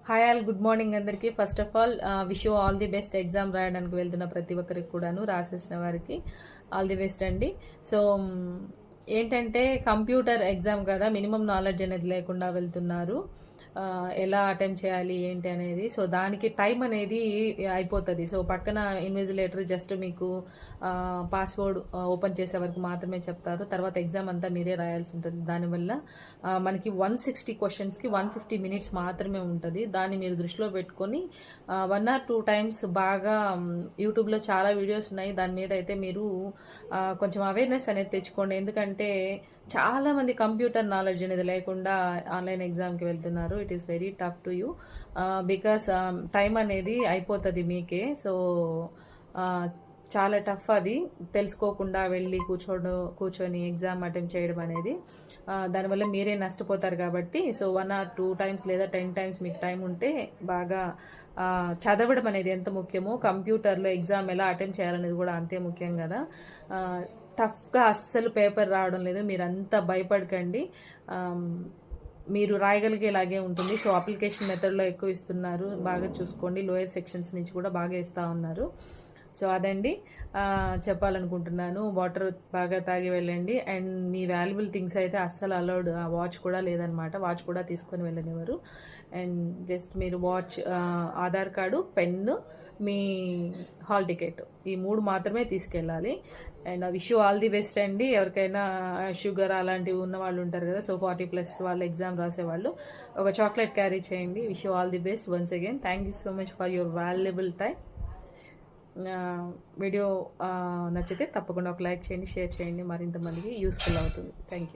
Hi all, good morning అందరికీ. First of all wish you all the best. Exam రాయడానికి వెళ్తున్న ప్రతి ఒక్కరికి కూడాను, రాసేసిన వారికి ఆల్ ది బెస్ట్ అండి. సో ఏంటంటే కంప్యూటర్ ఎగ్జామ్ కదా, మినిమం నాలెడ్జ్ అనేది లేకుండా వెళ్తున్నారు. ఎలా అటెంప్ట్ చేయాలి ఏంటి అనేది, సో దానికి టైం అనేది అయిపోతుంది. సో పక్కన ఇన్విజిలేటర్ జస్ట్ మీకు పాస్వర్డ్ ఓపెన్ చేసే వరకు మాత్రమే చెప్తారు. తర్వాత ఎగ్జామ్ అంతా మీరే రాయాల్సి ఉంటుంది. దానివల్ల మనకి 160 క్వశ్చన్స్కి 150 మినిట్స్ మాత్రమే ఉంటుంది. దాన్ని మీరు దృష్టిలో పెట్టుకొని 1 or 2 టైమ్స్ బాగా యూట్యూబ్లో చాలా వీడియోస్ ఉన్నాయి. దాని మీద అయితే మీరు కొంచెం అవేర్నెస్ అనేది తెచ్చుకోండి. ఎందుకంటే చాలామంది కంప్యూటర్ నాలెడ్జ్ అనేది లేకుండా ఆన్లైన్ ఎగ్జామ్కి వెళ్తున్నారు. It is very tough to you because time అనేది అయిపోతుంది మీకే. సో చాలా టఫ్ అది, తెలుసుకోకుండా వెళ్ళి కూర్చొని ఎగ్జామ్ అటెంప్ట్ చేయడం అనేది. దానివల్ల మీరే నష్టపోతారు. కాబట్టి సో 1 or 2 టైమ్స్ లేదా 10 టైమ్స్ మీకు టైం ఉంటే బాగా చదవడం అనేది ఎంత ముఖ్యమో, కంప్యూటర్లో ఎగ్జామ్ ఎలా అటెంప్ట్ చేయాలనేది కూడా అంతే ముఖ్యం కదా. టఫ్గా అస్సలు పేపర్ రావడం లేదు, మీరంతా భయపడకండి. మీరు రాయగలిగేలాగే ఉంటుంది. సో అప్లికేషన్ మెథడ్లో ఎక్కువ ఇస్తున్నారు, బాగా చూసుకోండి. లోయర్ సెక్షన్స్ నుంచి కూడా బాగా ఇస్తూ ఉన్నారు. సో అదండి చెప్పాలనుకుంటున్నాను. వాటర్ బాగా తాగి వెళ్ళండి. అండ్ మీ వాల్యుబుల్ థింగ్స్ అయితే అస్సలు అలౌడ్, వాచ్ కూడా లేదనమాట. వాచ్ కూడా తీసుకొని వెళ్ళనివ్వరు. అండ్ జస్ట్ మీరు వాచ్, ఆధార్ కార్డు, పెన్ను, మీ హాల్ టికెట్, ఈ 3 మాత్రమే తీసుకెళ్ళాలి. And wish you all the best అండి. ఎవరికైనా షుగర్ అలాంటివి ఉన్న వాళ్ళు ఉంటారు కదా, సో 40+ వాళ్ళు ఎగ్జామ్ రాసేవాళ్ళు ఒక చాక్లెట్ క్యారీ చేయండి. Wish you all the best once again. Thank you so much for your valuable time. Video నచ్చితే తప్పకుండా ఒక లైక్ చేయండి, షేర్ చేయండి, మరింత మందికి యూస్ఫుల్ అవుతుంది. Thank you.